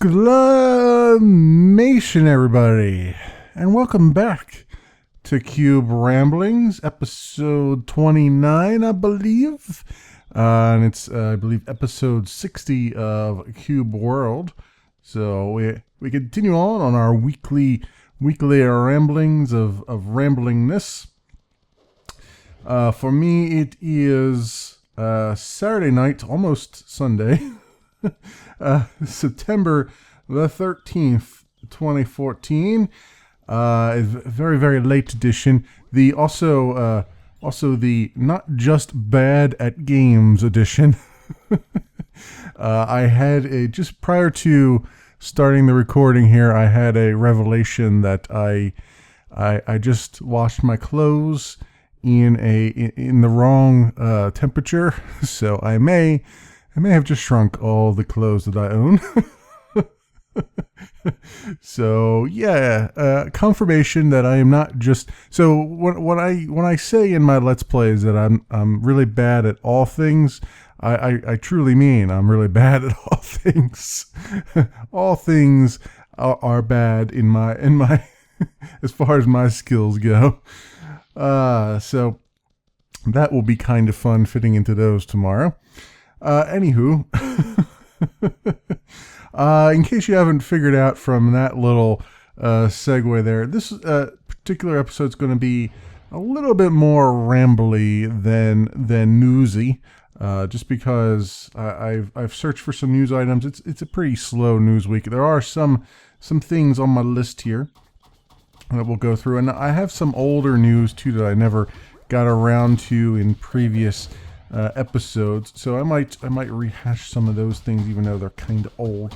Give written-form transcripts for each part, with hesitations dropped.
Exclamation, everybody, and welcome back to Cube Ramblings, episode 29, I believe, and it's, I believe, episode 60 of Cube World. So we continue on our weekly ramblings of ramblingness. For me, it is Saturday night, almost Sunday. September the 13th, 2014. A very, very late edition. The also the not just bad at games edition. I had just prior to starting the recording here, I had a revelation that I just washed my clothes in the wrong temperature, so I may have just shrunk all the clothes that I own. So yeah, confirmation that I am not just. So when I say in my Let's Plays that I'm really bad at all things, I truly mean I'm really bad at all things. All things are bad in my as far as my skills go. So that will be kind of fun fitting into those tomorrow. Anywho, in case you haven't figured out from that little segue there, this particular episode is going to be a little bit more rambly than newsy, just because I've searched for some news items. It's a pretty slow news week. There are some things on my list here that we'll go through, and I have some older news too that I never got around to in previous episodes, so I might rehash some of those things, even though they're kind of old.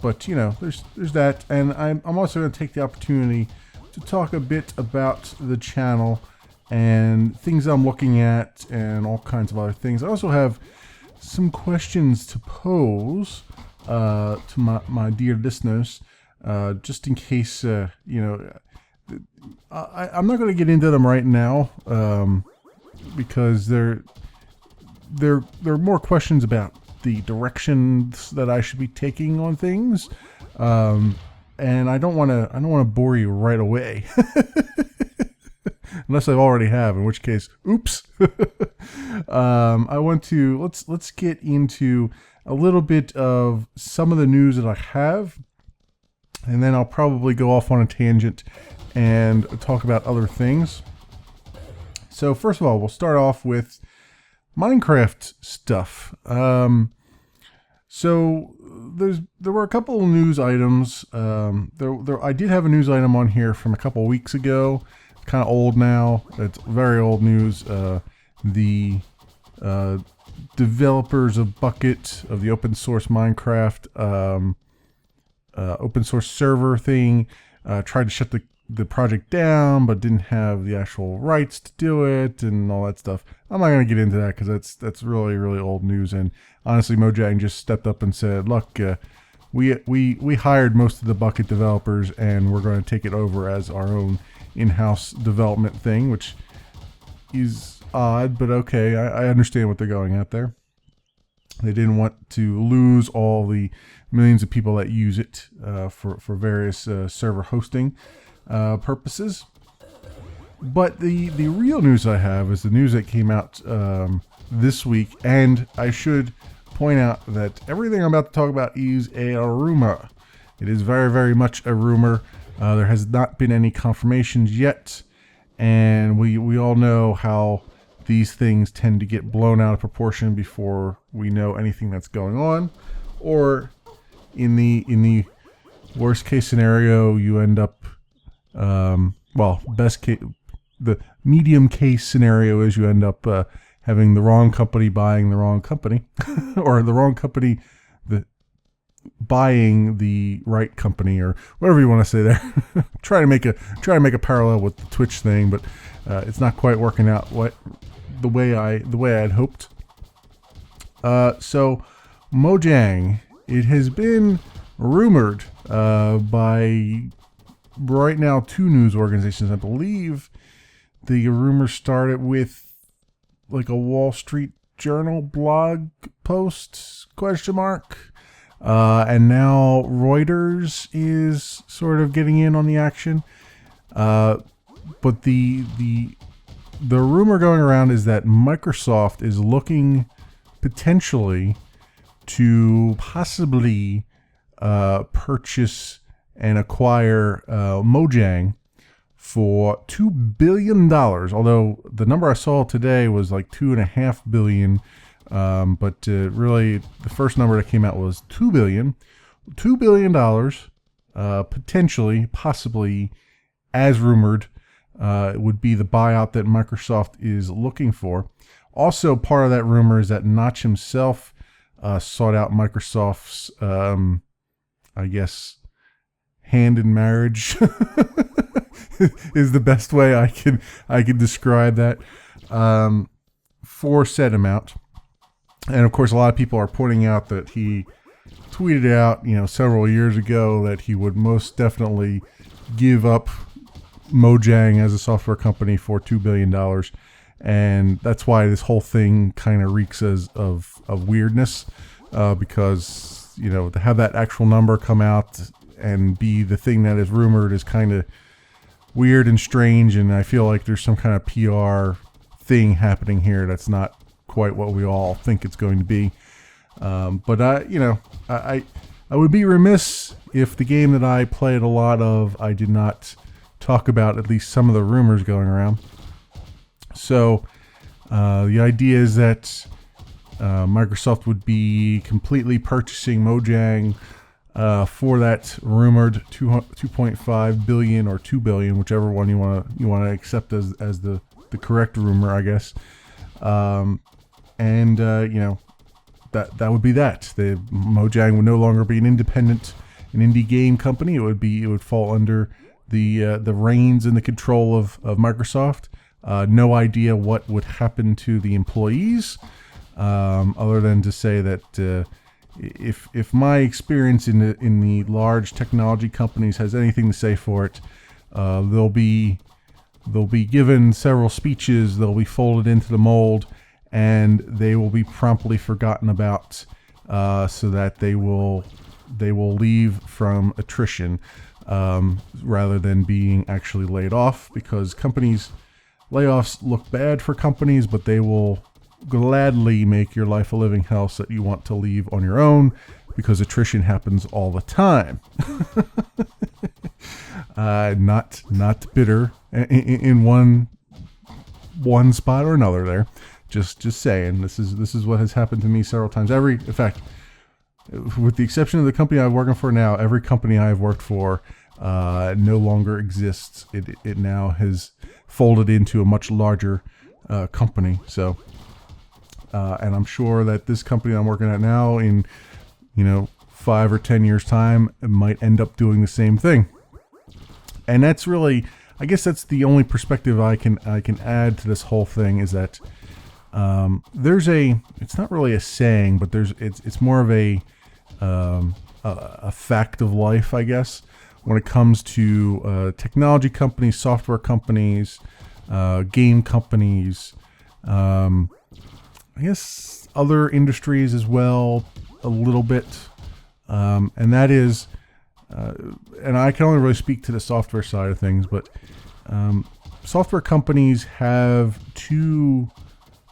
But you know, there's that, and I'm also going to take the opportunity to talk a bit about the channel and things I'm looking at, and all kinds of other things. I also have some questions to pose to my dear listeners, just in case you know. I'm not going to get into them right now. Because there are more questions about the directions that I should be taking on things, and I don't want to bore you right away, unless I already have, in which case, oops. I want to let's get into a little bit of some of the news that I have, and then I'll probably go off on a tangent and talk about other things. So first of all, we'll start off with Minecraft stuff. So there were a couple of news items. I did have a news item on here from a couple of weeks ago. It's kind of old now. It's very old news. The developers of Bukkit, of the open source Minecraft open source server thing, tried to shut the project down, but didn't have the actual rights to do it and all that stuff. I'm not going to get into that because that's really, really old news. And honestly, Mojang just stepped up and said, look, we hired most of the Bukkit developers, and we're going to take it over as our own in-house development thing, which is odd, but okay. I understand what they're going at there. They didn't want to lose all the millions of people that use it for various server hosting purposes. But the real news I have is the news that came out this week, and I should point out that everything I'm about to talk about is a rumor. It is very, very much a rumor. There has not been any confirmations yet, and we all know how these things tend to get blown out of proportion before we know anything that's going on, or in the worst case scenario, you end up best case, the medium case scenario is you end up having the wrong company buying the wrong company, or the wrong company buying the right company, or whatever you want to say there. try to make a parallel with the Twitch thing, but it's not quite working out the way I'd hoped. So Mojang, it has been rumored by right now 2 news organizations. I believe the rumor started with like a Wall Street Journal blog post ? And now Reuters is sort of getting in on the action. But the rumor going around is that Microsoft is looking potentially to possibly purchase and acquire Mojang for $2 billion. Although the number I saw today was like $2.5 billion. But really, the first number that came out was $2 billion. $2 billion, potentially, possibly, as rumored, would be the buyout that Microsoft is looking for. Also, part of that rumor is that Notch himself sought out Microsoft's, I guess, hand in marriage is the best way I can describe that, for said amount. And of course, a lot of people are pointing out that he tweeted out, several years ago that he would most definitely give up Mojang as a software company for $2 billion. And that's why this whole thing kind of reeks of weirdness, because, to have that actual number come out and be the thing that is rumored is kind of weird and strange. And I feel like there's some kind of PR thing happening here that's not quite what we all think it's going to be. But I would be remiss if the game that I played a lot of, I did not talk about at least some of the rumors going around. So the idea is that Microsoft would be completely purchasing Mojang for that rumored $2.5 billion or $2 billion, whichever one you want to accept as the correct rumor, I guess. That would be that. The Mojang would no longer be an indie game company. It would fall under the reins and the control of Microsoft. No idea what would happen to the employees, other than to say that if my experience in the large technology companies has anything to say for it, they'll be given several speeches. They'll be folded into the mold, and they will be promptly forgotten about, so that they will leave from attrition, rather than being actually laid off, because layoffs look bad for companies, but they will gladly make your life a living hell so that you want to leave on your own, because attrition happens all the time. Not bitter in one spot or another there. Just saying, this is what has happened to me several times. In fact, with the exception of the company I'm working for now, every company I've worked for no longer exists. It now has folded into a much larger company. So, and I'm sure that this company I'm working at now, in 5 or 10 years time, it might end up doing the same thing. And that's really, I guess that's the only perspective I can add to this whole thing, is that it's not really a saying, but it's more of a fact of life, I guess, when it comes to technology companies, software companies, game companies, I guess other industries as well, a little bit, and that is, and I can only really speak to the software side of things, but software companies have 2,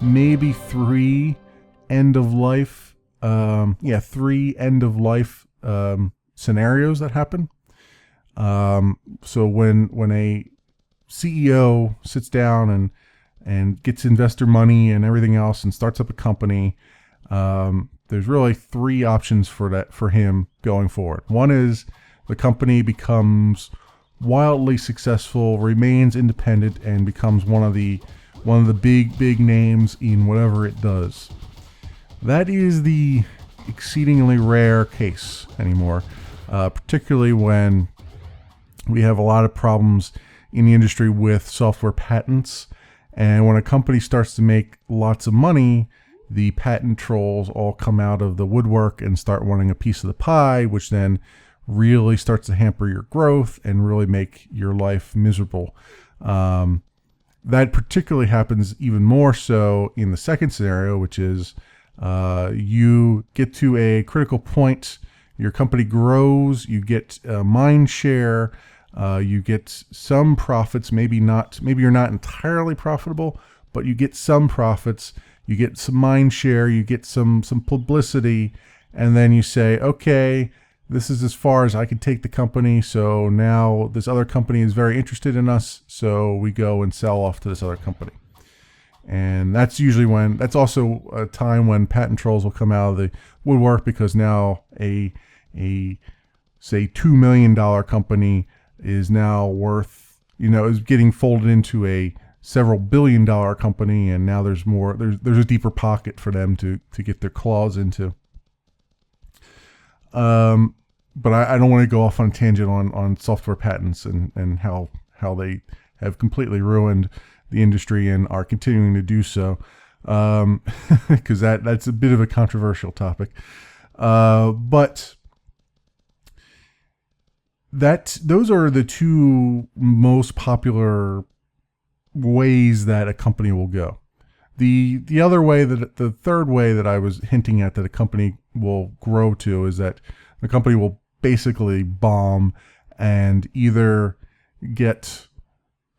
maybe 3 end of life, 3 end of life scenarios that happen. So when a CEO sits down and gets investor money and everything else and starts up a company, there's really 3 options for him going forward. One is the company becomes wildly successful, remains independent, and becomes one of the big names in whatever it does. That is the exceedingly rare case anymore, particularly when we have a lot of problems in the industry with software patents. And when a company starts to make lots of money, the patent trolls all come out of the woodwork and start wanting a piece of the pie, which then really starts to hamper your growth and really make your life miserable. That particularly happens even more so in the second scenario, which is you get to a critical point your company grows, you get mind share, you get some profits. Maybe you're not entirely profitable, but you get some profits. You get some mind share, you get some publicity, and then you say, okay, this is as far as I can take the company. So now this other company is very interested in us, so we go and sell off to this other company. And that's also a time when patent trolls will come out of the woodwork, because now a say $2 million company is now worth, is getting folded into a several billion-dollar company, and now there's a deeper pocket for them to get their claws into. But I don't want to go off on a tangent on software patents and how they have completely ruined the industry and are continuing to do so, because that's a bit of a controversial topic. But those are the two most popular ways that a company will go. The third way that I was hinting at that a company will grow to is that the company will basically bomb and either get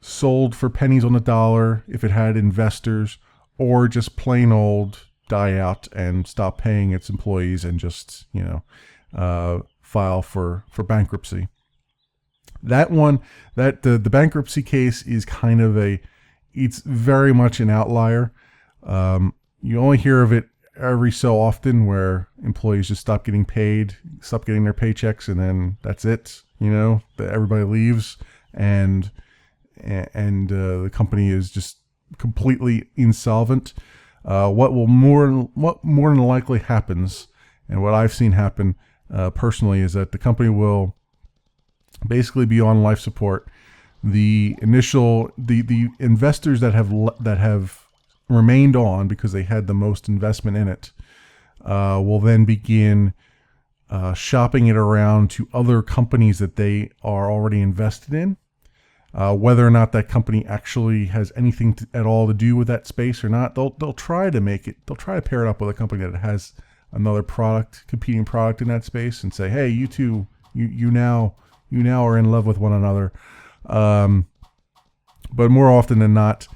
sold for pennies on the dollar if it had investors, or just plain old die out and stop paying its employees and just file for bankruptcy. That one, the bankruptcy case is kind of it's very much an outlier. You only hear of it every so often, where employees just stop getting paid, stop getting their paychecks, and then that's it. Everybody leaves, and the company is just completely insolvent. What more than likely happens, and what I've seen happen personally, is that the company will basically be on life support. The investors that have remained on because they had the most investment in it will then begin shopping it around to other companies that they are already invested in. Whether or not that company actually has anything at all to do with that space or not, they'll try to pair it up with a company that has another competing product in that space, and say, hey, you two, you now are in love with one another. But more often than not,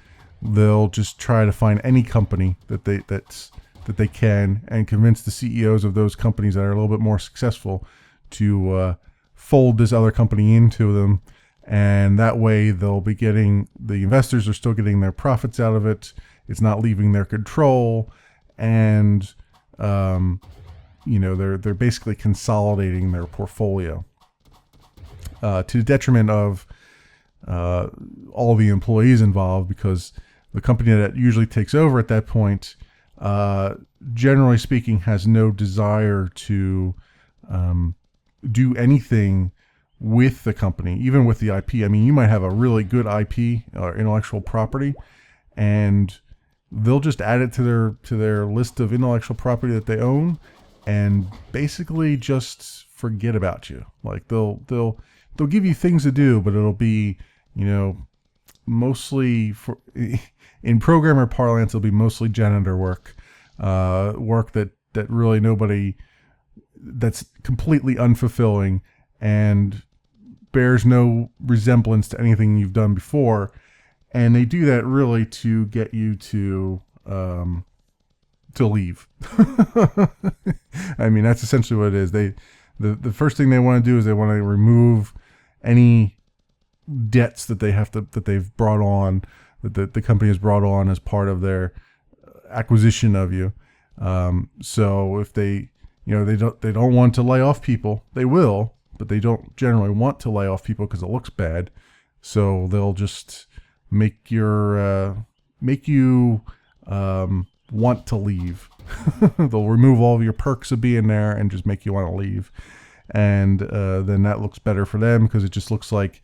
they'll just try to find any company that they can, and convince the CEOs of those companies that are a little bit more successful to fold this other company into them. And that way they'll be the investors are still getting their profits out of it. It's not leaving their control. And, they're basically consolidating their portfolio, to the detriment of all the employees involved, because the company that usually takes over at that point, generally speaking, has no desire to do anything with the company, even with the IP. I mean, you might have a really good IP or intellectual property, and they'll just add it to their list of intellectual property that they own, and basically just forget about you. Like they'll give you things to do, but it'll be, mostly in programmer parlance, it'll be mostly janitor work, work that really nobody, that's completely unfulfilling and bears no resemblance to anything you've done before. And they do that really to get you to leave. I mean, that's essentially what it is. The first thing they want to do is they want to remove any debts that they've brought on, that the company has brought on as part of their acquisition of you. So if they don't want to lay off people, they will, but they don't generally want to lay off people because it looks bad. So they'll just make you want to leave. They'll remove all of your perks of being there and just make you want to leave. And then that looks better for them, because it just looks like,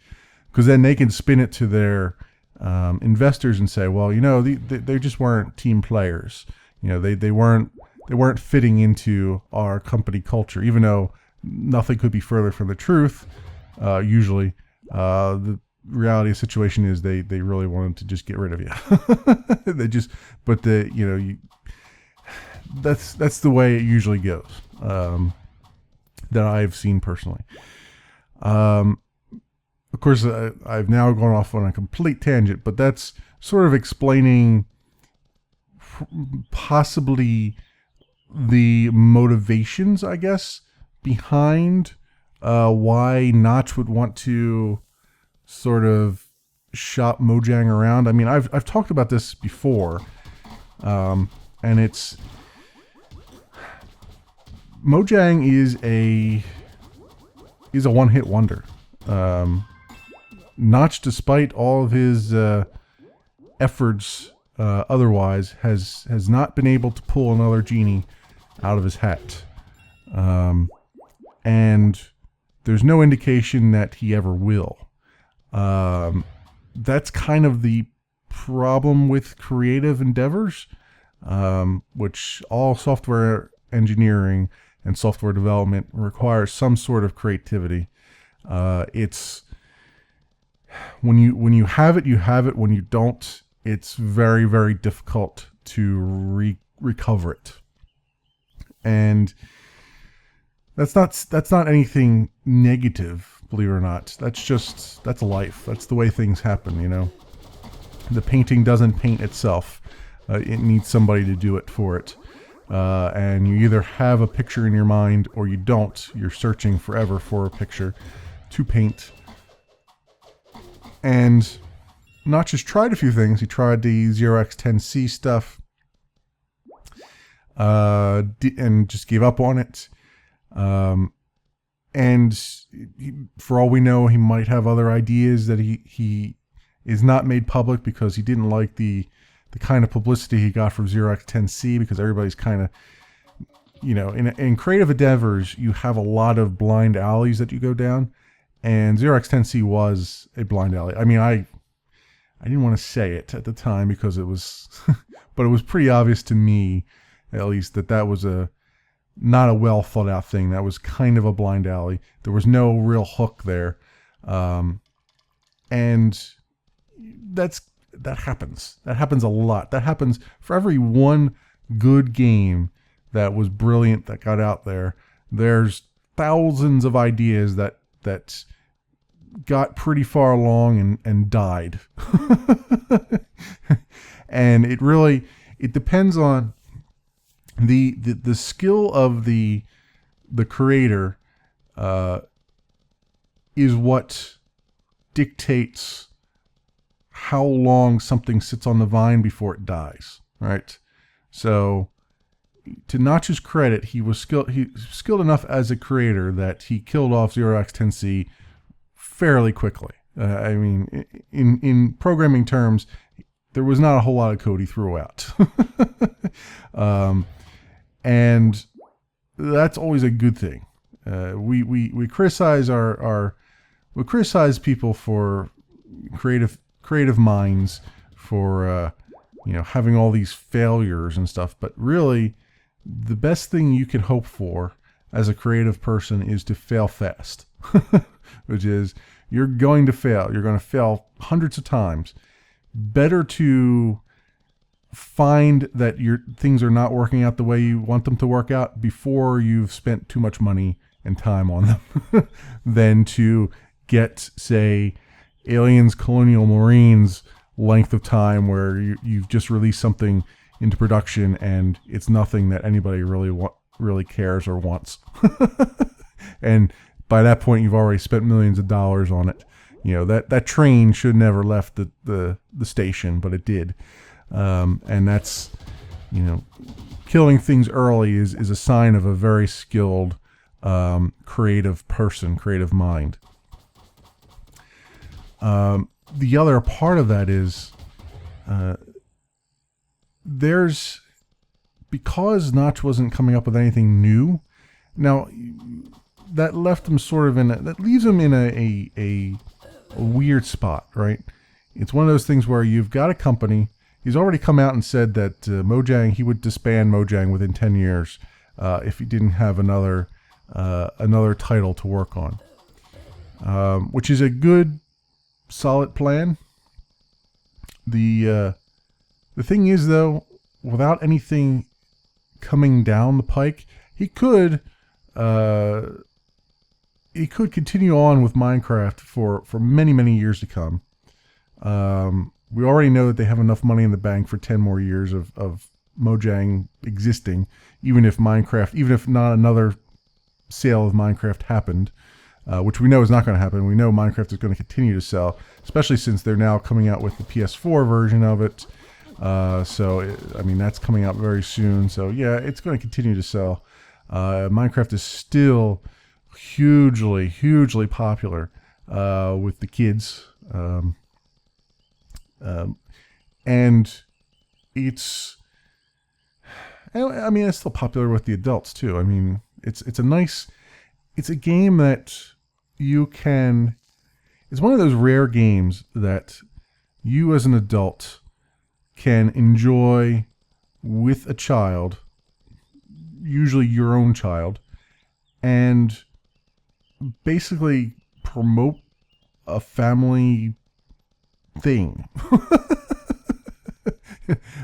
because then they can spin it to their investors and say, well, they just weren't team players. They weren't fitting into our company culture, even though nothing could be further from the truth. Usually, the reality of the situation is they really wanted to just get rid of you. That's the way it usually goes. that I've seen personally. Of course, I've now gone off on a complete tangent, but that's sort of explaining possibly the motivations, I guess, behind why Notch would want to sort of shop Mojang around. I mean, I've talked about this before, and it's Mojang is a one-hit wonder. Notch, despite all of his efforts otherwise, has not been able to pull another genie out of his hat. And there's no indication that he ever will. That's kind of the problem with creative endeavors, which all software engineering and software development requires some sort of creativity. It's when you have it, you have it. When you don't, it's very, very difficult to recover it. And that's not anything negative, believe it or not. That's life. That's the way things happen, you know. The painting doesn't paint itself. It needs somebody to do it for it. And you either have a picture in your mind or you don't. You're searching forever for a picture to paint. And Notch has tried a few things. He tried the 0x10C stuff, and just gave up on it. And for all we know, he might have other ideas that he is not made public because he didn't like the kind of publicity he got from 0x10C, because everybody's kind of, you know, in creative endeavors, you have a lot of blind alleys that you go down, and 0x10C was a blind alley. I mean, I didn't want to say it at the time because it was, but it was pretty obvious to me, at least, that was not a well thought out thing. That was kind of a blind alley. There was no real hook there. And that happens. That happens a lot. That happens for every one good game that was brilliant that got out there. There's thousands of ideas that got pretty far along and died. And it depends on the skill of the creator is what dictates how long something sits on the vine before it dies, right? So, to Notch's credit, he was skilled enough as a creator that he killed off 0x10C fairly quickly. I mean, in programming terms, there was not a whole lot of code he threw out. And that's always a good thing. We criticize we criticize people for creative minds for having all these failures and stuff, but really the best thing you can hope for as a creative person is to fail fast. Which is, you're going to fail. You're going to fail hundreds of times. Better to find that your things are not working out the way you want them to work out before you've spent too much money and time on them than to get, say, Aliens Colonial Marines length of time where you've just released something into production and it's nothing that anybody really cares or wants. And by that point, you've already spent millions of dollars on it. You know, that train should never left the station, but it did. And that's, killing things early is a sign of a very skilled, creative person, creative mind. The other part of that is, because Notch wasn't coming up with anything new. Now, that left him sort of that leaves him in a weird spot, right? It's one of those things where you've got a company. He's already come out and said that Mojang, he would disband Mojang within 10 years if he didn't have another title to work on, which is a good, solid plan. The thing is, though, without anything coming down the pike, he could it could continue on with Minecraft for many, many years to come. We already know that they have enough money in the bank for 10 more years of Mojang existing, even if not another sale of Minecraft happened, which we know is not going to happen. We know Minecraft is going to continue to sell, especially since they're now coming out with the PS4 version of it. I mean, that's coming out very soon. So yeah, it's going to continue to sell. Minecraft is still hugely, hugely popular with the kids. And it's, I mean, it's still popular with the adults too. I mean, it's a game that it's one of those rare games that you as an adult can enjoy with a child, usually your own child, and basically promote a family thing.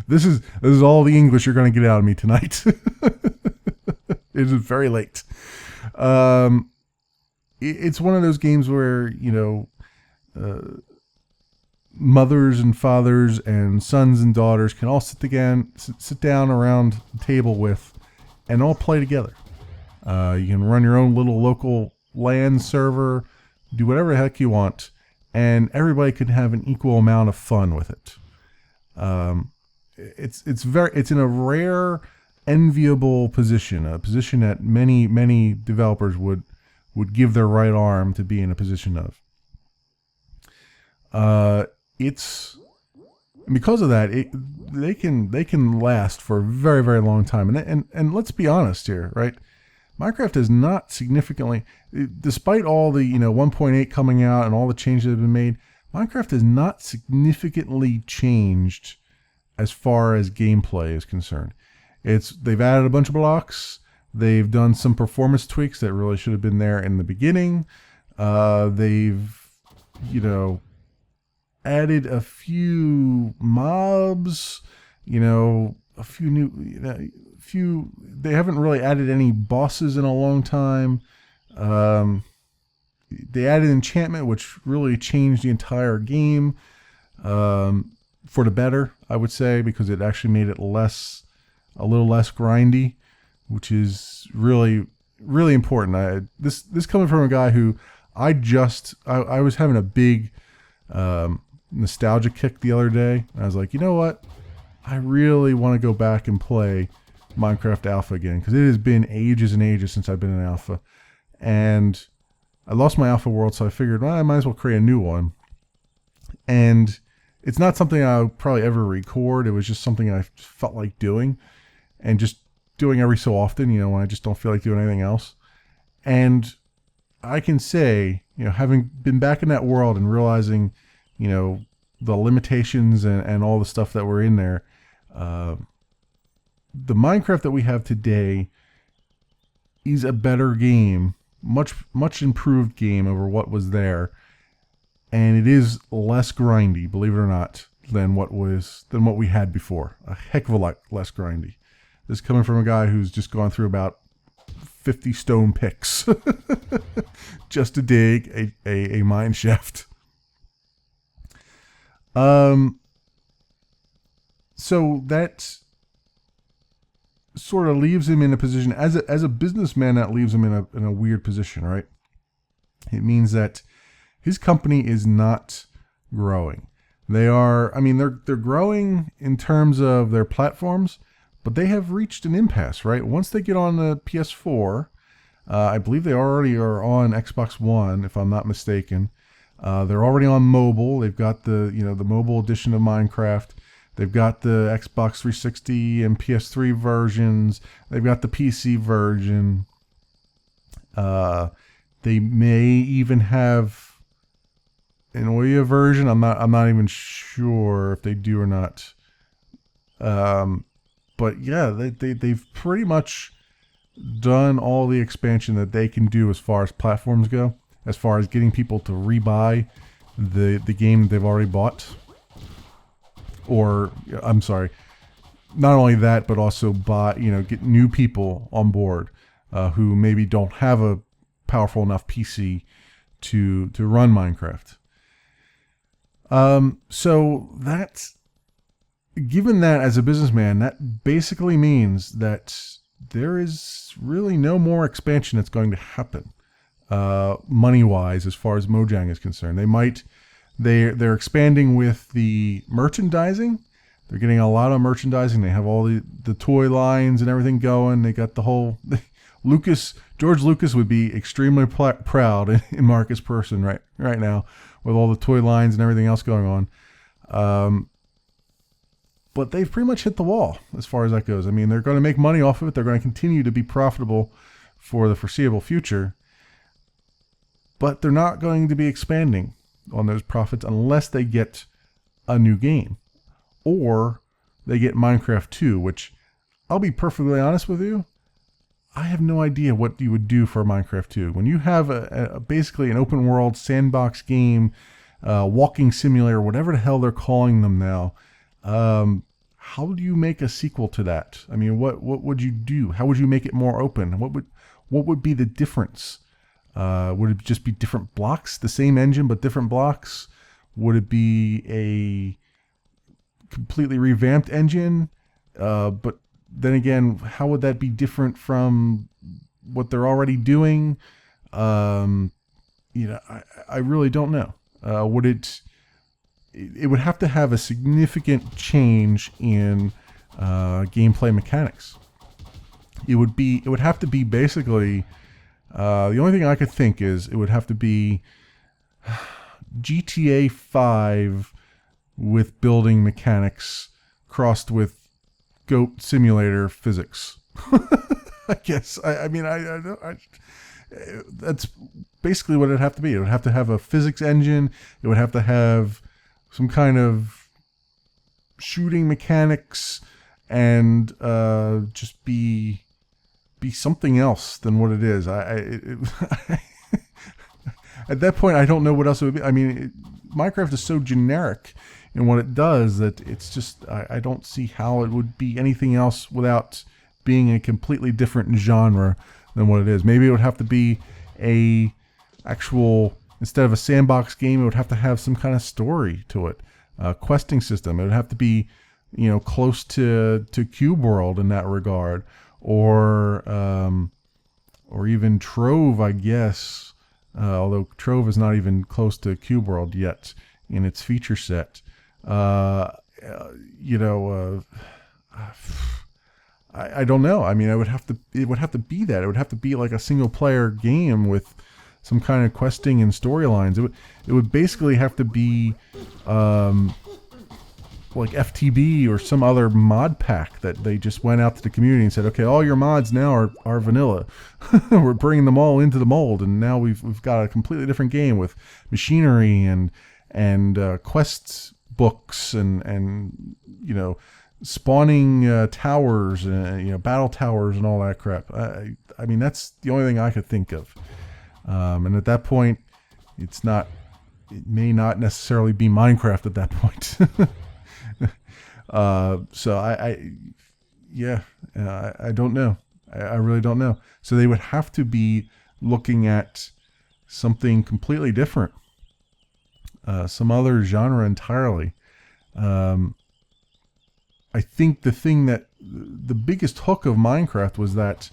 This is all the English you're going to get out of me tonight. It is very late. It's one of those games where, mothers and fathers and sons and daughters can all sit down around the table with and all play together. You can run your own little local LAN server, do whatever the heck you want, and everybody can have an equal amount of fun with it. It's in a rare, enviable position, a position that many developers would give their right arm to be in a position of. Because of that, they can last for a very, very long time. And let's be honest here, right? Minecraft has not significantly, despite all the 1.8 coming out and all the changes that have been made, Minecraft has not significantly changed as far as gameplay is concerned. They've added a bunch of blocks. They've done some performance tweaks that really should have been there in the beginning. They've added a few mobs, a few new, they haven't really added any bosses in a long time. They added enchantment, which really changed the entire game, for the better, I would say, because it actually made it a little less grindy, which is really, really important. This coming from a guy who I was having a big, nostalgia kick the other day. I was like, you know what? I really want to go back and play Minecraft Alpha again, because it has been ages and ages since I've been in Alpha. And I lost my Alpha world, so I figured, well, I might as well create a new one. And it's not something I'll probably ever record. It was just something I felt like doing, and just doing every so often, when I just don't feel like doing anything else. And I can say, having been back in that world and realizing, the limitations and all the stuff that were in there, the Minecraft that we have today is a better game, much improved game over what was there, and it is less grindy, believe it or not, than what we had before. A heck of a lot less grindy. This is coming from a guy who's just gone through about 50 stone picks just to dig a mine shaft. So that sort of leaves him in a position, as a businessman, that leaves him in a weird position, right? It means that his company is not growing. They're growing in terms of their platforms, but they have reached an impasse, right? Once they get on the PS4, I believe they already are on Xbox One, if I'm not mistaken. They're already on mobile. They've got the mobile edition of Minecraft. They've got the Xbox 360 and PS3 versions. They've got the PC version. They may even have an Ouya version. I'm not even sure if they do or not. But yeah, they've pretty much done all the expansion that they can do as far as platforms go, as far as getting people to rebuy the game they've already bought. Or, I'm sorry, not only that, but also get new people on board who maybe don't have a powerful enough PC to run Minecraft. So that's, given that as a businessman, that basically means that there is really no more expansion that's going to happen, money-wise, as far as Mojang is concerned. They're expanding with the merchandising. They're getting a lot of merchandising. They have all the toy lines and everything going. They got the whole George Lucas would be extremely proud in Marcus' person right now, with all the toy lines and everything else going on. But they've pretty much hit the wall as far as that goes. I mean, they're going to make money off of it. They're going to continue to be profitable for the foreseeable future. But they're not going to be expanding on those profits unless they get a new game. Or they get Minecraft 2, which, I'll be perfectly honest with you, I have no idea what you would do for Minecraft 2. When you have basically an open world sandbox game, walking simulator, whatever the hell they're calling them now, how do you make a sequel to that? I mean, what would you do? How would you make it more open? What would be the difference? Would it just be different blocks, the same engine but different blocks? Would it be a completely revamped engine? But then again, how would that be different from what they're already doing? I really don't know. It would have to have a significant change in gameplay mechanics. It would have to be basically, the only thing I could think is it would have to be GTA 5 with building mechanics crossed with Goat Simulator physics. I guess. That's basically what it'd have to be. It would have to have a physics engine. It would have to have some kind of shooting mechanics, and just be something else than what it is. At that point, I don't know what else it would be. I mean, Minecraft is so generic in what it does that it's just, I don't see how it would be anything else without being a completely different genre than what it is. Maybe it would have to be instead of a sandbox game, it would have to have some kind of story to it, questing system. It would have to be, close to Cube World in that regard, or even Trove, I guess. Although Trove is not even close to Cube World yet in its feature set. I don't know. I mean, it would have to be that. It would have to be like a single player game with some kind of questing and storylines. It would basically have to be like FTB or some other mod pack that they just went out to the community and said, okay, all your mods now are vanilla. We're bringing them all into the mold, and now we've got a completely different game with machinery and quests books and spawning towers and battle towers and all that crap. I mean, that's the only thing I could think of. And at that point, it may not necessarily be Minecraft at that point. So I don't know. I really don't know. So they would have to be looking at something completely different, some other genre entirely. I think the biggest hook of Minecraft was that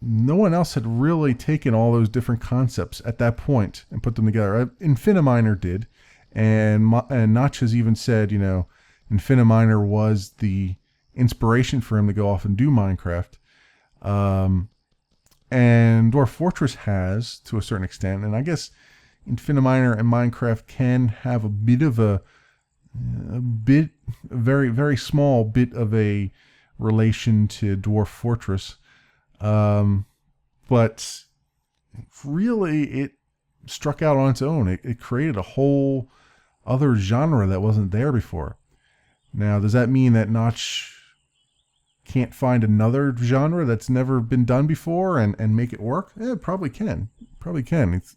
no one else had really taken all those different concepts at that point and put them together. Infiniminer did, and Notch has even said, Infiniminer was the inspiration for him to go off and do Minecraft. And Dwarf Fortress has, to a certain extent, and I guess Infiniminer and Minecraft can have a very, very small bit of a relation to Dwarf Fortress. But really it struck out on its own. It created a whole other genre that wasn't there before. Now, does that mean that Notch can't find another genre that's never been done before and make it work? Yeah, it probably can. It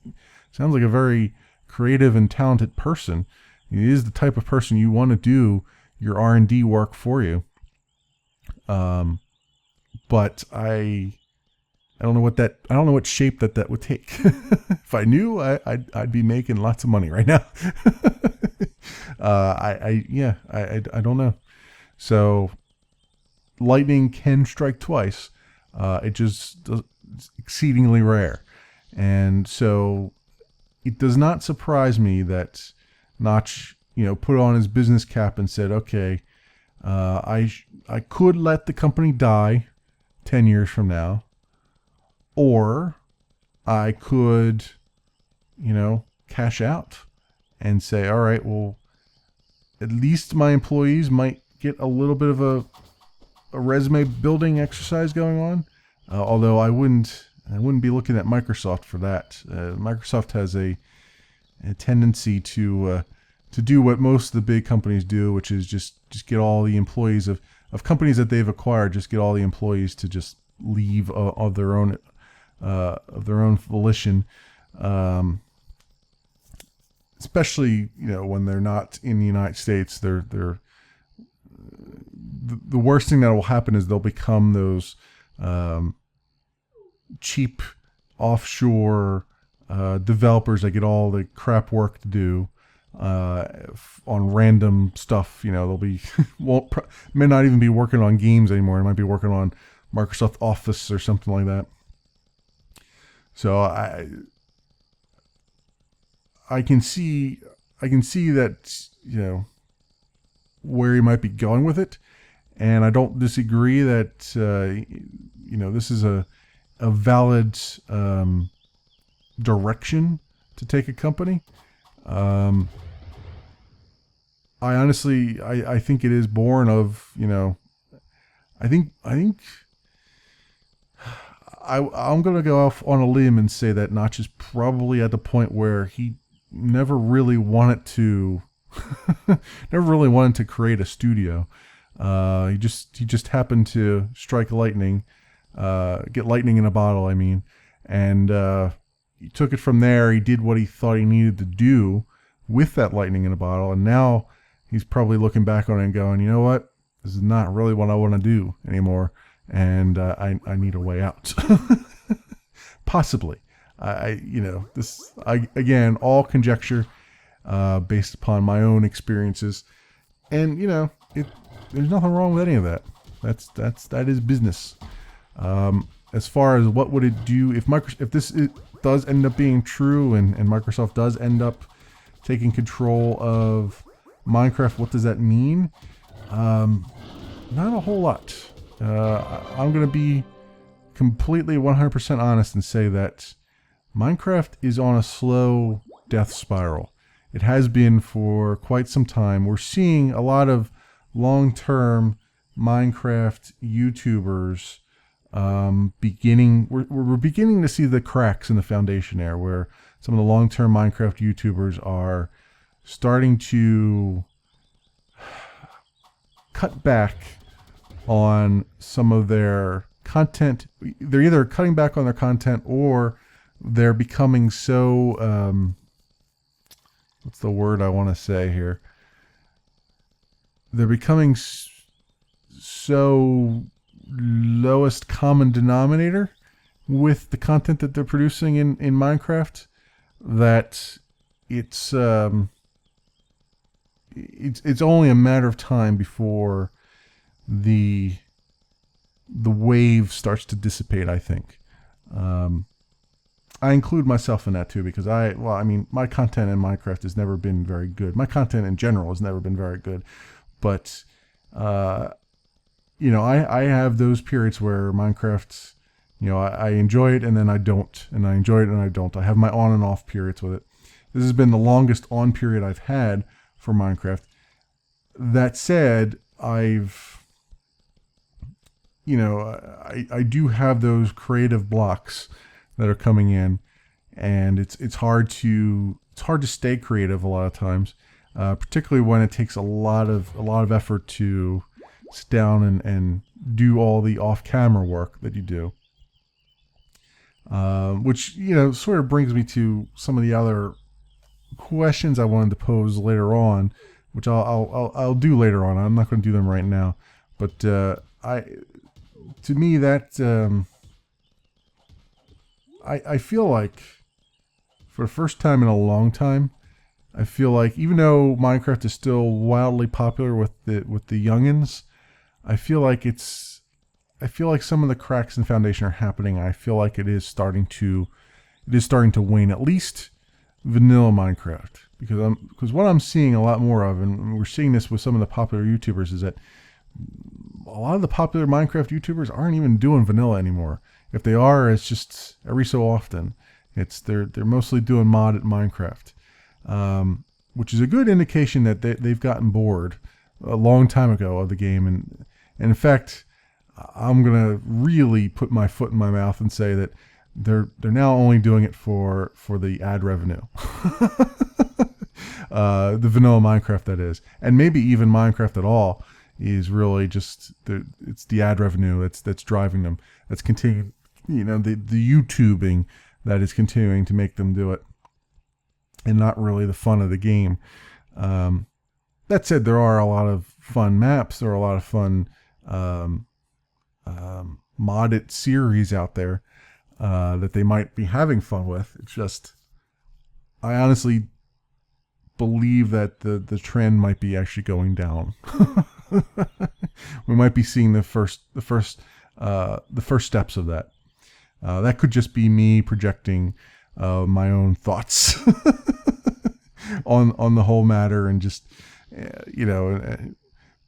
sounds like a very creative and talented person. He is the type of person you want to do your R&D work for you. But I I don't know what shape that would take. If I knew, I'd be making lots of money right now. I don't know. So lightning can strike twice. It's exceedingly rare. And so it does not surprise me that Notch, put on his business cap and said, okay, I could let the company die 10 years from now, or I could, cash out and say, all right, well, at least my employees might get a little bit of a resume building exercise going on. Although I wouldn't be looking at Microsoft for that. Microsoft has a tendency to do what most of the big companies do, which is just get all the employees of companies that they've acquired, just get all the employees to just leave of their own volition. Especially when they're not in the United States, the worst thing that will happen is they'll become those cheap offshore developers that get all the crap work to do on random stuff. They'll be may not even be working on games anymore. They might be working on Microsoft Office or something like that. So I can see that where he might be going with it, and I don't disagree that this is a valid direction to take a company. I honestly think it is born of I'm going to go off on a limb and say that Notch is probably at the point where he never really wanted to create a studio. He just happened to strike lightning, get lightning in a bottle, and he took it from there. He did what he thought he needed to do with that lightning in a bottle, and now he's probably looking back on it and going, you know what? This is not really what I want to do anymore, and I need a way out. Possibly. Again, all conjecture, based upon my own experiences, and there's nothing wrong with any of that. That is business. As far as what would it do if this does end up being true, and Microsoft does end up taking control of Minecraft, what does that mean? Not a whole lot. I'm going to be completely 100% honest and say that Minecraft is on a slow death spiral. It has been for quite some time. We're seeing a lot of long-term Minecraft YouTubers we're beginning to see the cracks in the foundation there, where some of the long-term Minecraft YouTubers are starting to cut back on some of their content. They're either cutting back on their content, or they're becoming so what's the word I want to say here? They're becoming so lowest common denominator with the content that they're producing in Minecraft that it's only a matter of time before the wave starts to dissipate, I think. I include myself in that too, because my content in Minecraft has never been very good. My content in general has never been very good, but I have those periods where Minecraft, I enjoy it and then I don't, and I enjoy it and I don't. I have my on and off periods with it. This has been the longest on period I've had for Minecraft. That said, I do have those creative blocks that are coming in, and it's hard to stay creative a lot of times, particularly when it takes a lot of effort to sit down and do all the off-camera work that you do. Which sort of brings me to some of the other questions I wanted to pose later on, which I'll do later on. I'm not going to do them right now, but to me that I feel like for the first time in a long time, I feel like even though Minecraft is still wildly popular with the youngins, I feel like some of the cracks in the foundation are happening. I feel like it is starting to wane, at least vanilla Minecraft, because what I'm seeing a lot more of, and we're seeing this with some of the popular YouTubers, is that a lot of the popular Minecraft YouTubers aren't even doing vanilla anymore. If they are, it's just every so often. They're mostly doing modded Minecraft. Which is a good indication that they've gotten bored a long time ago of the game. And in fact, I'm going to really put my foot in my mouth and say that they're now only doing it for the ad revenue. The vanilla Minecraft, that is. And maybe even Minecraft at all is really just it's the ad revenue that's driving them. That's continuing, the YouTubing that is continuing to make them do it, and not really the fun of the game. That said, there are a lot of fun maps. There are a lot of fun modded series out there that they might be having fun with. It's just, I honestly believe that the trend might be actually going down. We might be seeing the first steps of that. That could just be me projecting my own thoughts on the whole matter, and just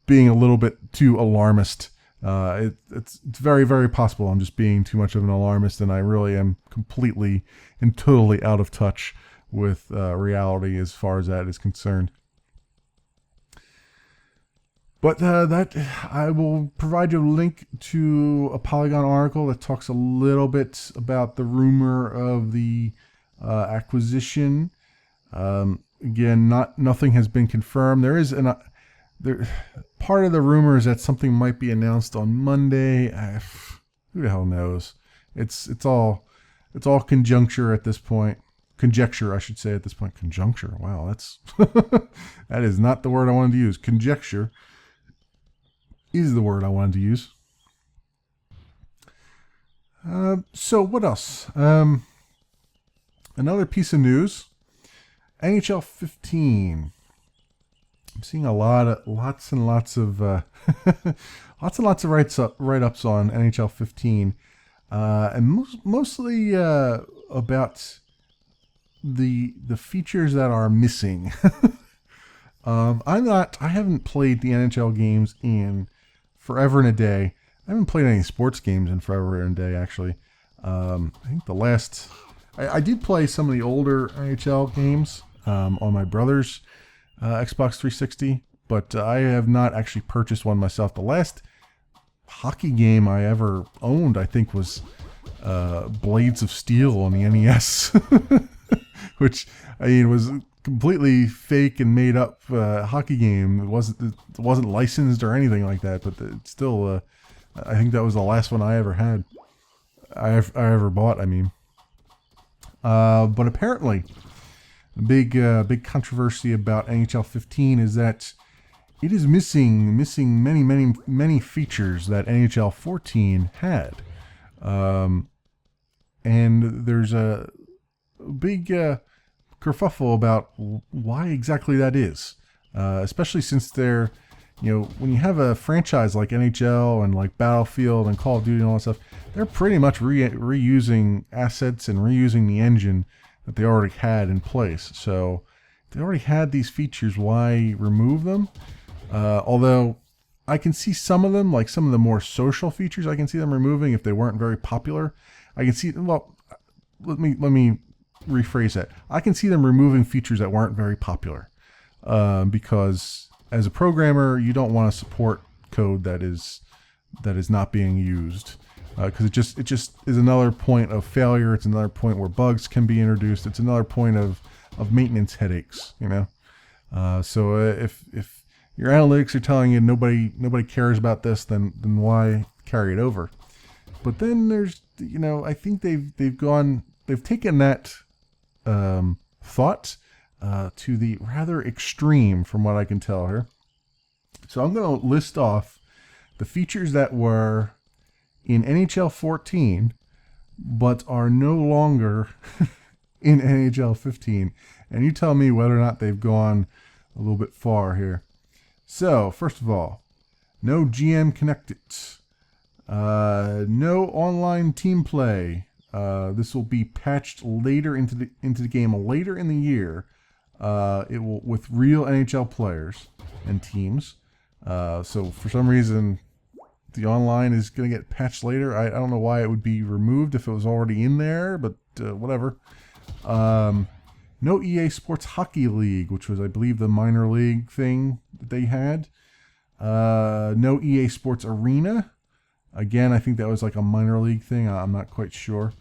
being a little bit too alarmist. It's very, very possible I'm just being too much of an alarmist, and I really am completely and totally out of touch with reality as far as that is concerned. But that I will provide you a link to a Polygon article that talks a little bit about the rumor of the acquisition. Again, nothing has been confirmed. There is part of the rumor is that something might be announced on Monday. Who the hell knows? It's all conjecture at this point. Conjecture, I should say, at this point. Conjuncture. Wow, that's that is not the word I wanted to use. Conjecture is the word I wanted to use. So what else? Another piece of news. NHL 15. I'm seeing lots and lots of write-ups on NHL 15, and mostly about the features that are missing. I haven't played the NHL games in forever and a day. I haven't played any sports games in forever and a day, actually. I think the last I did play some of the older NHL games on my brother's Xbox 360, but I have not actually purchased one myself. The last hockey game I ever owned, I think, was Blades of Steel on the NES, which was completely fake and made up hockey game. It wasn't licensed or anything like that, but it's still I think that was the last one I ever had. I ever bought, I mean. But apparently, big controversy about NHL 15 is that it is missing many features that NHL 14 had, and there's a big kerfuffle about why exactly that is, especially since they're, when you have a franchise like NHL and like Battlefield and Call of Duty and all that stuff, they're pretty much reusing assets and reusing the engine that they already had in place. So if they already had these features, why remove them? Although I can see some of them, like some of the more social features, I can see them removing if they weren't very popular. I can see, well, let me rephrase that. I can see them removing features that weren't very popular, because as a programmer, you don't want to support code that is not being used, because it just is another point of failure. It's another point where bugs can be introduced. It's another point of maintenance headaches. So if your analytics are telling you nobody cares about this, then why carry it over? But then there's, I think they've taken that thought to the rather extreme, from what I can tell here. So I'm going to list off the features that were in NHL 14 but are no longer in NHL 15. And you tell me whether or not they've gone a little bit far here. So, first of all, no GM connected. No online team play. This will be patched later into the game later in the year. It will with real NHL players and teams. So for some reason, the online is going to get patched later. I don't know why it would be removed if it was already in there, but whatever. No EA Sports Hockey League, which was, I believe, the minor league thing that they had. No EA Sports Arena. Again, I think that was like a minor league thing. I'm not quite sure.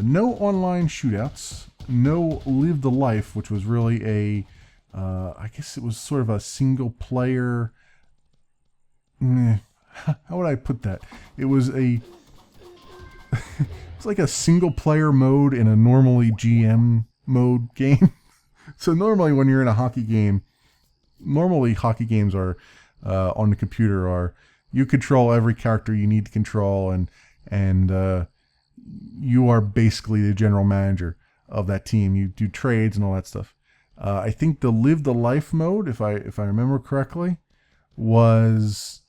No online shootouts. No Live the Life, which was really I guess it was sort of a single player. How would I put that? It was it's like a single player mode in a normally GM mode game. So normally when you're in a hockey game, normally hockey games are on the computer are you control every character you need to control and you are basically the general manager of that team. You do trades and all that stuff. I think the Live the Life mode, if I remember correctly, was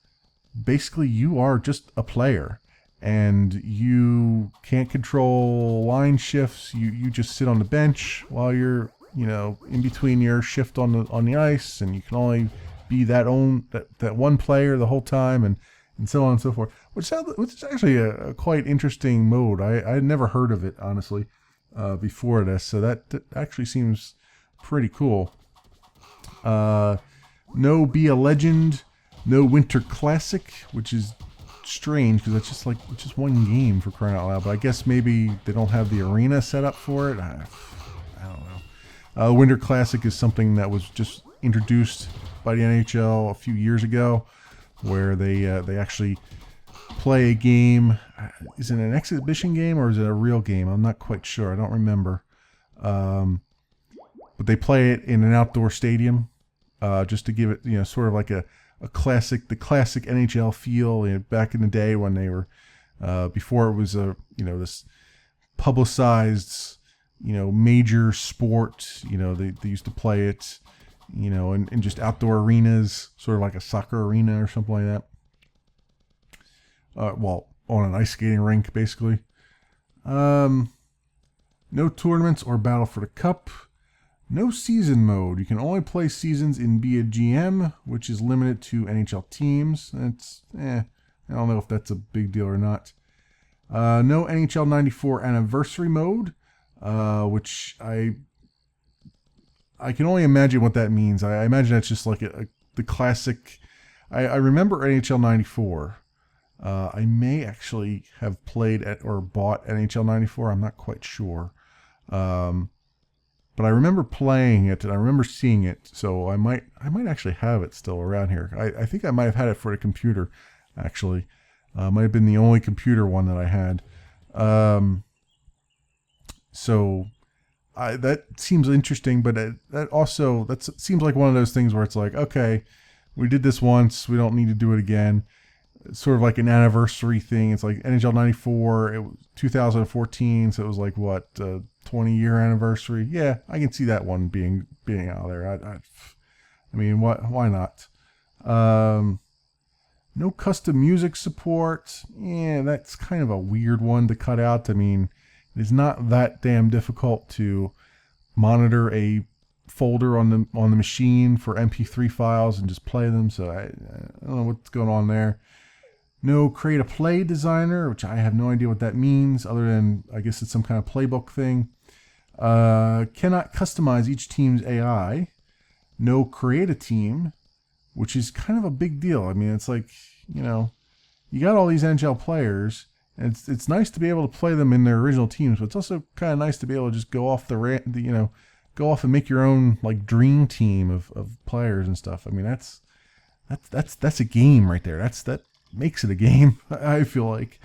basically you are just a player and you can't control line shifts. You just sit on the bench while you're in between your shift on the ice, and you can only be that one player the whole time, and so on and so forth. Which is actually a quite interesting mode. I had never heard of it honestly before this, so that actually seems pretty cool. No Be a Legend, no Winter Classic, which is strange because it's just one game for crying out loud. But I guess maybe they don't have the arena set up for it. I don't know. Winter Classic is something that was just introduced by the NHL a few years ago, where they actually play a game. Is it an exhibition game or is it a real game? I'm not quite sure. I don't remember. But they play it in an outdoor stadium, just to give it, sort of like the classic NHL feel. Back in the day when they were, before it was this publicized, major sport. They used to play it, in just outdoor arenas, sort of like a soccer arena or something like that. Well, on an ice skating rink, basically. No tournaments or battle for the cup. No season mode. You can only play seasons in Be a GM, which is limited to NHL teams. That's, I don't know if that's a big deal or not. No NHL 94 anniversary mode, which I can only imagine what that means. I imagine that's just like the classic. I remember NHL 94. I may actually have played or bought NHL 94. I'm not quite sure. But I remember playing it and I remember seeing it, so I might actually have it still around here. I think I might have had it for the computer, actually. Might have been the only computer one that I had. So that seems interesting, but that seems like one of those things where it's like, okay, we did this once, we don't need to do it again. It's sort of like an anniversary thing. It's like NHL 94, it was 2014, so it was like what, 20-year anniversary. Yeah, I can see that one being out there. I mean, why not? No custom music support. Yeah, that's kind of a weird one to cut out. I mean, it's not that damn difficult to monitor a folder on the machine for MP3 files and just play them. So I don't know what's going on there. No create a play designer, which I have no idea what that means, other than I guess it's some kind of playbook thing. Cannot customize each team's AI. No create a team, which is kind of a big deal. I mean, it's like, you got all these NHL players, and it's nice to be able to play them in their original teams, but it's also kind of nice to be able to just go off go off and make your own like dream team of players and stuff. I mean, that's a game right there. That makes it a game, I feel like.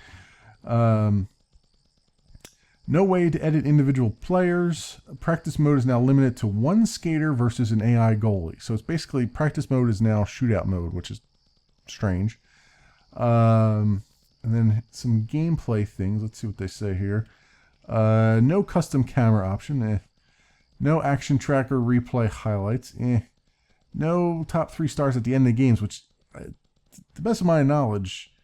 No way to edit individual players. Practice mode is now limited to one skater versus an AI goalie. So it's basically practice mode is now shootout mode, which is strange. And then some gameplay things. Let's see what they say here. No custom camera option. No action tracker replay highlights. No top 3 stars at the end of the games, which, to the best of my knowledge,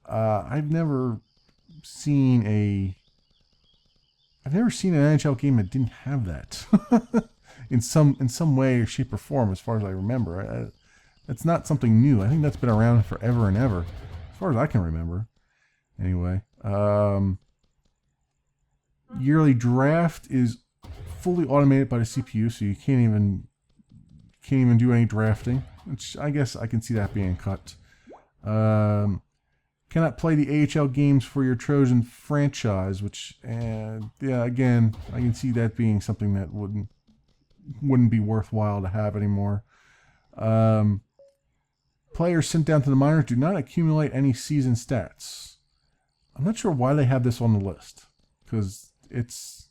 I've never seen an NHL game that didn't have that in some way or shape or form, as far as I remember. That's not something new. I think that's been around forever and ever, as far as I can remember. Anyway, yearly draft is fully automated by the CPU, so you can't even do any drafting, which I guess I can see that being cut. Cannot play the AHL games for your Trojan franchise, which, yeah, again, I can see that being something that wouldn't be worthwhile to have anymore. Players sent down to the minors do not accumulate any season stats. I'm not sure why they have this on the list, because it's,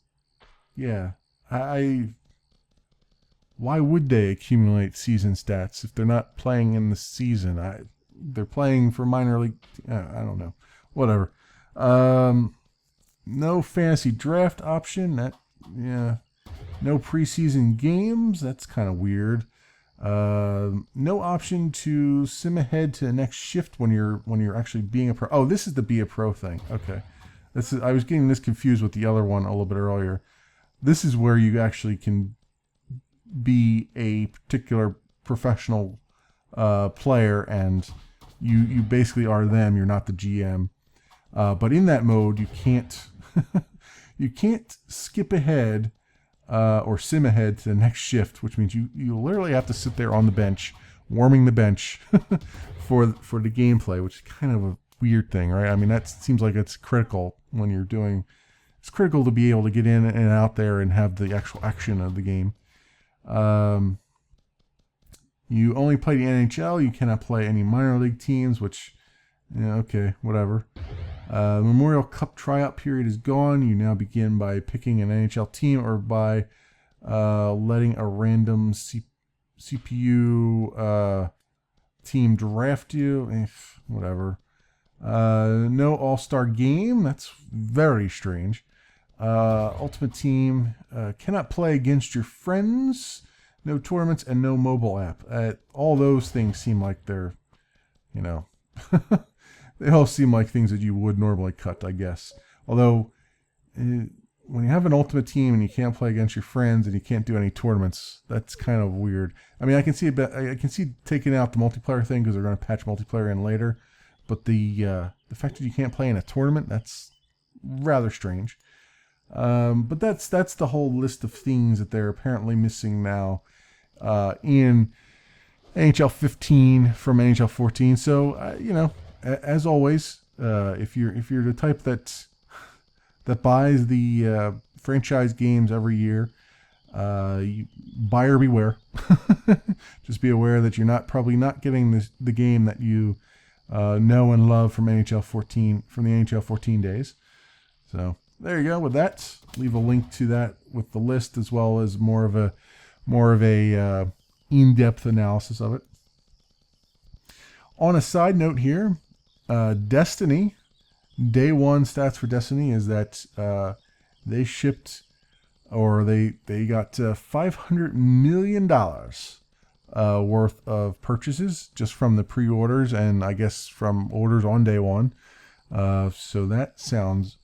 yeah, why would they accumulate season stats if they're not playing in the season? They're playing for minor league. I don't know. Whatever. No fantasy draft option. No preseason games. That's kind of weird. No option to sim ahead to the next shift when you're actually being a pro. Oh, this is the be a pro thing. Okay. I was getting this confused with the other one a little bit earlier. This is where you actually can be a particular professional player, and you basically are them. You're not the GM. But in that mode, you can't you can't skip ahead or sim ahead to the next shift, which means you literally have to sit there on the bench, warming the bench for the gameplay, which is kind of a weird thing, right? I mean, that seems like it's critical when you're doing. It's critical to be able to get in and out there and have the actual action of the game. You only play the NHL. You cannot play any minor league teams, which, yeah, okay, whatever. Memorial Cup tryout period is gone. You now begin by picking an NHL team or by letting a random CPU team draft you. Whatever. No all-star game. That's very strange. Ultimate Team cannot play against your friends. No tournaments and no mobile app. All those things seem like they're, they all seem like things that you would normally cut, I guess. Although, when you have an Ultimate Team and you can't play against your friends and you can't do any tournaments, that's kind of weird. I mean, I can see taking out the multiplayer thing because they're going to patch multiplayer in later. But the fact that you can't play in a tournament, that's rather strange. But that's the whole list of things that they're apparently missing now in NHL 15 from NHL 14. So as always, if you're the type that buys the franchise games every year, buyer beware. Just be aware that you're probably not getting the game that you know and love from NHL 14 from the NHL 14 days. So there you go. With that, leave a link to that with the list as well as more of a in-depth analysis of it. On a side note here, Destiny, day one stats for Destiny is that they shipped, or they got $500 million worth of purchases just from the pre-orders and I guess from orders on day one. So that sounds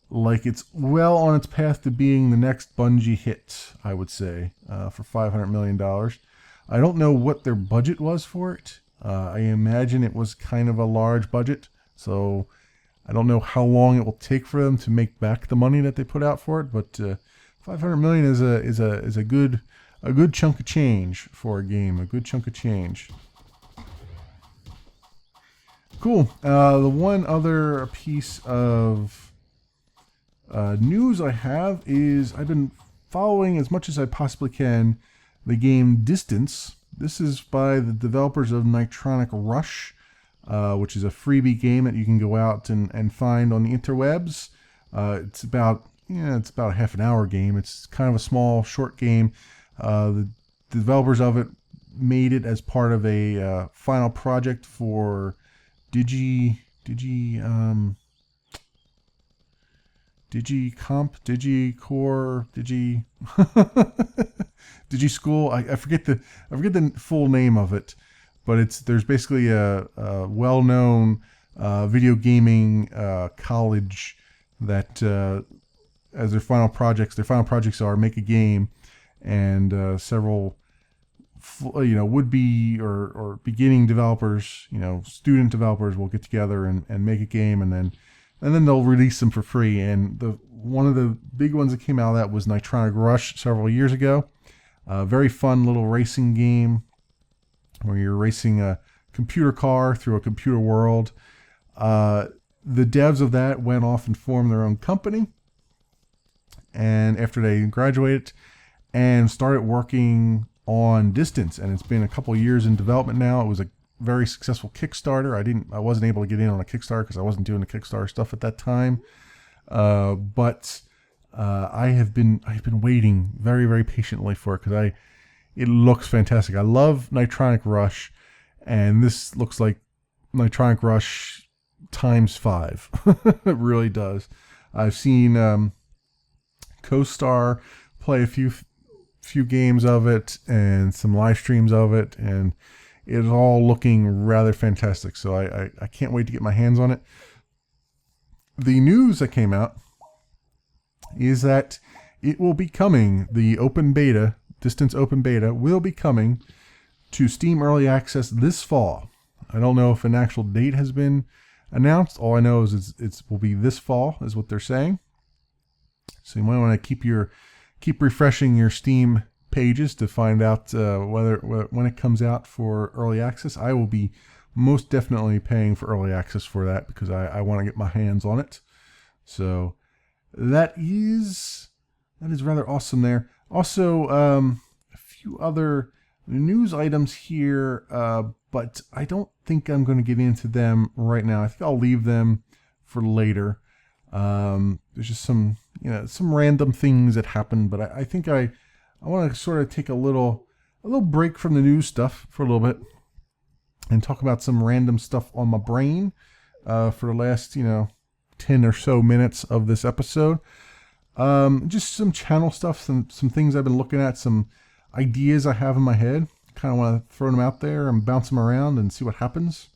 like it's well on its path to being the next Bungie hit, I would say, for $500 million. I don't know what their budget was for it. I imagine it was kind of a large budget, so I don't know how long it will take for them to make back the money that they put out for it. But $500 million is a good chunk of change for a game. A good chunk of change. Cool. The one other piece of news I have is I've been following as much as I possibly can the game Distance. This is by the developers of Nitronic Rush, which is a freebie game that you can go out and find on the interwebs. It's about a half an hour game. It's kind of a small, short game. The developers of it made it as part of a final project for Digicomp, Digicore, Digischool. I forget the full name of it, but there's basically a well-known video gaming college that as their final projects are make a game, and several would-be or beginning developers, student developers will get together and make a game, and then they'll release them for free. And one of the big ones that came out of that was Nitronic Rush several years ago. Very fun little racing game where you're racing a computer car through a computer world. The devs of that went off and formed their own company, and after they graduated and started working on Distance, and it's been a couple years in development now. It was a very successful Kickstarter. I wasn't able to get in on a Kickstarter because I wasn't doing the Kickstarter stuff at that time. But I've been waiting very, very patiently for it because it looks fantastic. I love Nitronic Rush, and this looks like Nitronic Rush times 5. It really does. I've seen CoStar play a few games of it and some live streams of it, and it's all looking rather fantastic. So I can't wait to get my hands on it. The news that came out is that it will be coming, the open beta, Distance open beta, will be coming to Steam Early Access this fall. I don't know if an actual date has been announced. All I know is it will be this fall, is what they're saying. So you might want to keep refreshing your Steam pages to find out when it comes out for early access. I will be most definitely paying for early access for that because I want to get my hands on it. So that is rather awesome there. Also, a few other news items here, but I don't think I'm going to get into them right now. I think I'll leave them for later. There's just some random things that happen, but I think I want to sort of take a little break from the news stuff for a little bit and talk about some random stuff on my brain for the last 10 or so minutes of this episode. Just some channel stuff, some things I've been looking at, some ideas I have in my head. Kind of want to throw them out there and bounce them around and see what happens.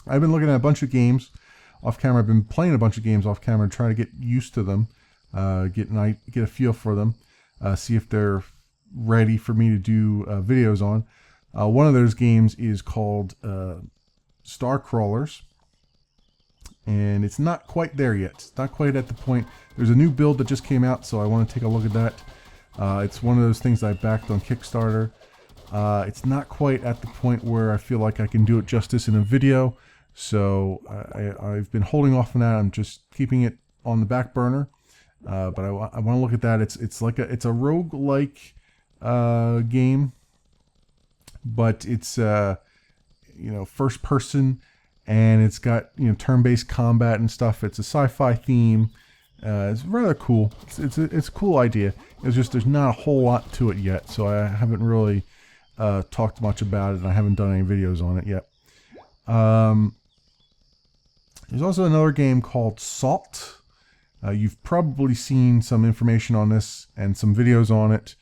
I've been looking at a bunch of games off camera. I've been playing a bunch of games off camera, trying to get used to them, get a feel for them, see if they're ready for me to do videos on. One of those games is called Star Crawlers, and it's not quite there yet. It's not quite at the point. There's a new build that just came out, so I want to take a look at that. It's one of those things I backed on Kickstarter. It's not quite at the point where I feel like I can do it justice in a video, so I've been holding off on that. I'm just keeping it on the back burner, but I want to look at that. It's a roguelike game, but it's first person, and it's got turn-based combat and stuff. It's a sci-fi theme. It's rather cool. It's a cool idea. It's just there's not a whole lot to it yet, so I haven't really talked much about it, and I haven't done any videos on it yet. There's also another game called Salt. You've probably seen some information on this and some videos on it.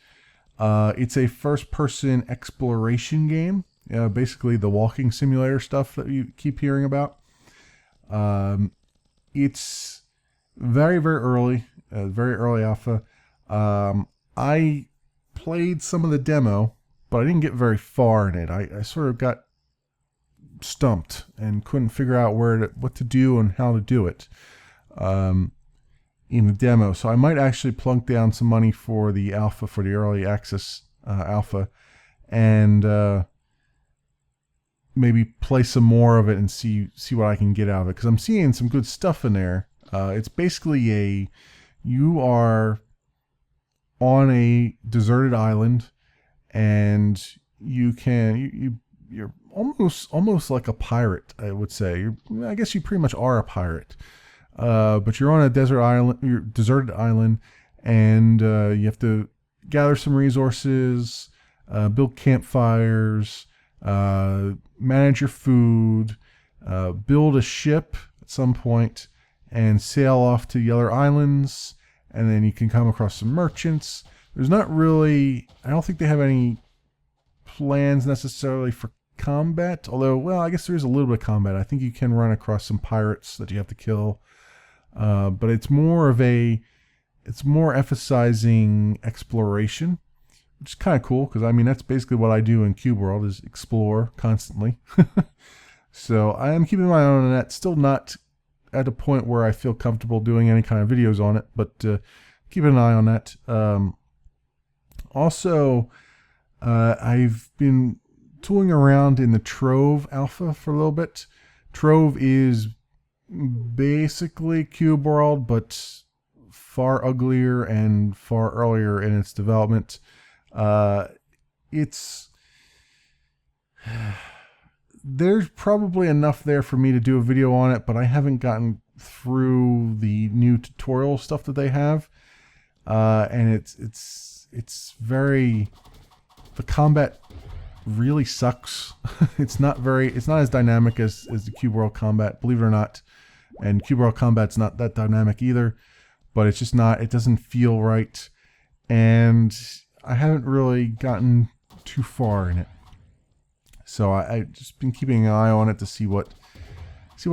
It's a first-person exploration game. Basically the walking simulator stuff that you keep hearing about. It's very, very early alpha. I played some of the demo, but I didn't get very far in it. I sort of got stumped and couldn't figure out what to do and how to do it in the demo. So I might actually plunk down some money for the alpha, for the early access alpha, and maybe play some more of it and see what I can get out of it, because I'm seeing some good stuff in there. It's basically you are on a deserted island, and you're almost like a pirate, I would say. I guess you pretty much are a pirate, but you're on a deserted island, and you have to gather some resources, build campfires, manage your food, build a ship at some point and sail off to the other islands, and then you can come across some merchants. There's not really, I don't think they have any plans necessarily for combat, although, well, I guess there is a little bit of combat. I think you can run across some pirates that you have to kill, but it's more emphasizing exploration, which is kind of cool, because I mean that's basically what I do in Cube World, is explore constantly. So I am keeping my eye on that. Still not at a point where I feel comfortable doing any kind of videos on it, but keeping an eye on that. Also, I've been tooling around in the Trove alpha for a little bit. Trove is basically Cube World, but far uglier and far earlier in its development. There's probably enough there for me to do a video on it, but I haven't gotten through the new tutorial stuff that they have, and it's very, the combat really sucks. It's not as dynamic as the Cube World combat, believe it or not, and Cube World combat's not that dynamic either, but it's just not, it doesn't feel right, and I haven't really gotten too far in it. So I've just been keeping an eye on it to see what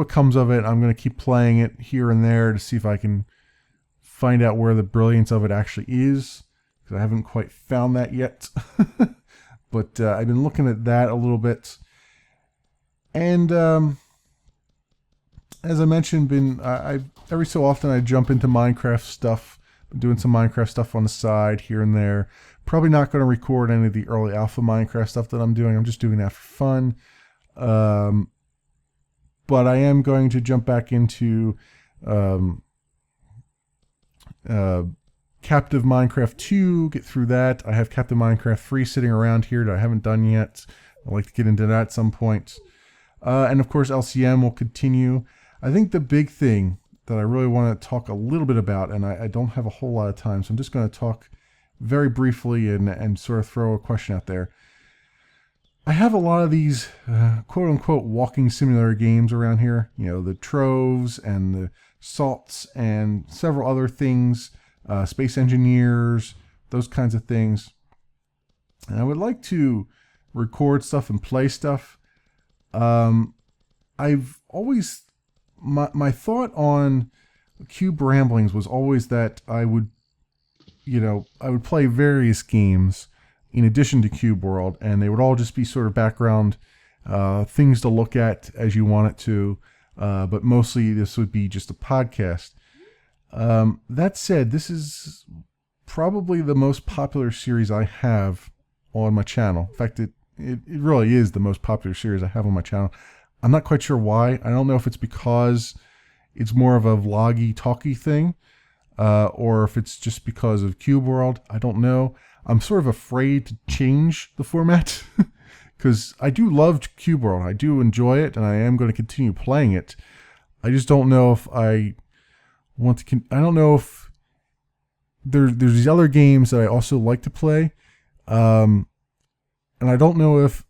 comes of it. I'm going to keep playing it here and there to see if I can find out where the brilliance of it actually is, because I haven't quite found that yet. But I've been looking at that a little bit, and as I mentioned, every so often I jump into Minecraft stuff. Been doing some Minecraft stuff on the side here and there. Probably not going to record any of the early alpha Minecraft stuff that I'm doing. I'm just doing that for fun. But I am going to jump back into Captive Minecraft 2, get through that. I have Captive Minecraft 3 sitting around here that I haven't done yet. I'd like to get into that at some point. And of course, LCM will continue. I think the big thing that I really want to talk a little bit about, and I don't have a whole lot of time, so I'm just going to talk very briefly and sort of throw a question out there. I have a lot of these quote-unquote walking simulator games around here. You know, the Troves and the Septs and several other things, Space Engineers, those kinds of things. And I would like to record stuff and play stuff. I've always, my thought on Cube Ramblings was always that I would play various games in addition to Cube World, and they would all just be sort of background things to look at as you want it to, but mostly this would be just a podcast. That said, this is probably the most popular series I have on my channel. In fact, it really is the most popular series I have on my channel. I'm not quite sure why. I don't know if it's because it's more of a vloggy, talky thing, or if it's just because of Cube World. I don't know. I'm sort of afraid to change the format because I do love Cube World. I do enjoy it, and I am going to continue playing it. I just don't know if I want to. I don't know if there's these other games that I also like to play, and I don't know if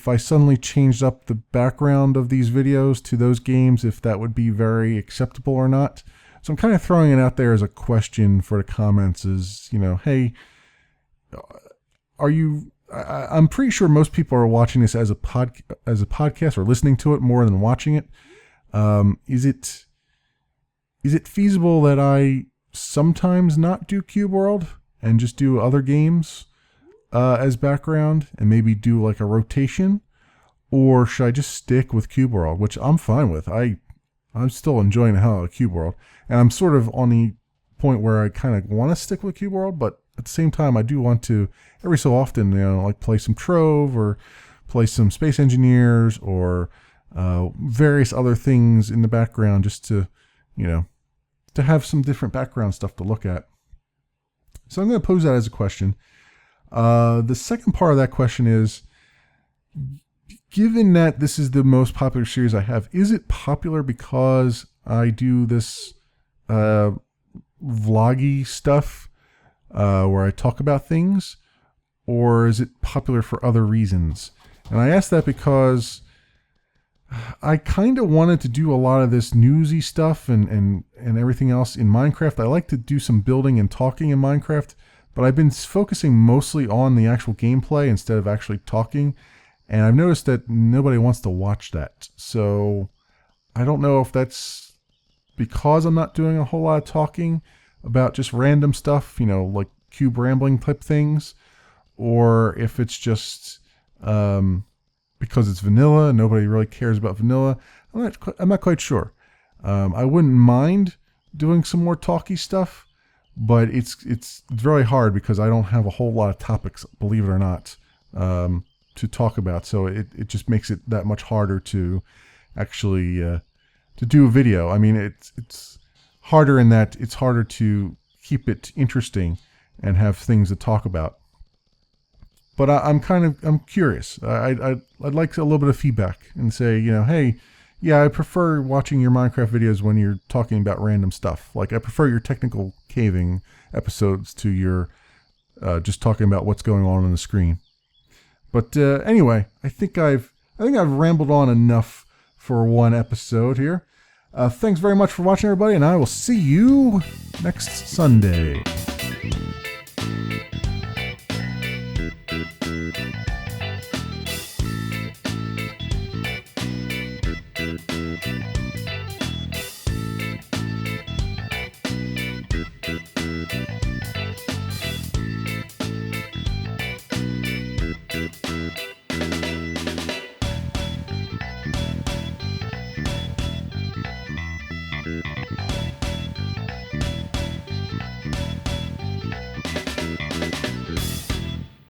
I suddenly changed up the background of these videos to those games, if that would be very acceptable or not. So I'm kind of throwing it out there as a question for the comments. Is, you know, hey, are you? I'm pretty sure most people are watching this as a podcast or listening to it more than watching it. Is it feasible that I sometimes not do Cube World and just do other games as background and maybe do like a rotation, or should I just stick with Cube World, which I'm fine with? I'm still enjoying the hell out of Cube World, and I'm sort of on the point where I kind of want to stick with Cube World, but at the same time I do want to every so often, you know, like play some Trove or play some Space Engineers or various other things in the background, just to, you know, to have some different background stuff to look at. So I'm going to pose that as a question. The second part of that question is, given that this is the most popular series I have, is it popular because I do this vloggy stuff where I talk about things, or is it popular for other reasons? And I ask that because I kind of wanted to do a lot of this newsy stuff and everything else in Minecraft. I like to do some building and talking in Minecraft, but I've been focusing mostly on the actual gameplay instead of actually talking. And I've noticed that nobody wants to watch that. So I don't know if that's because I'm not doing a whole lot of talking about just random stuff, you know, like cube rambling type things, or if it's just because it's vanilla and nobody really cares about vanilla. I'm not quite sure. I wouldn't mind doing some more talky stuff, but it's very hard because I don't have a whole lot of topics, believe it or not, to talk about. So it just makes it that much harder to actually to do a video. I mean, it's harder in that it's harder to keep it interesting and have things to talk about. But I'm curious. I'd like a little bit of feedback and say, you know, hey, yeah, I prefer watching your Minecraft videos when you're talking about random stuff. Like I prefer your technical caving episodes to your just talking about what's going on the screen. But anyway, I think I've rambled on enough for one episode here. Thanks very much for watching, everybody, and I will see you next Sunday.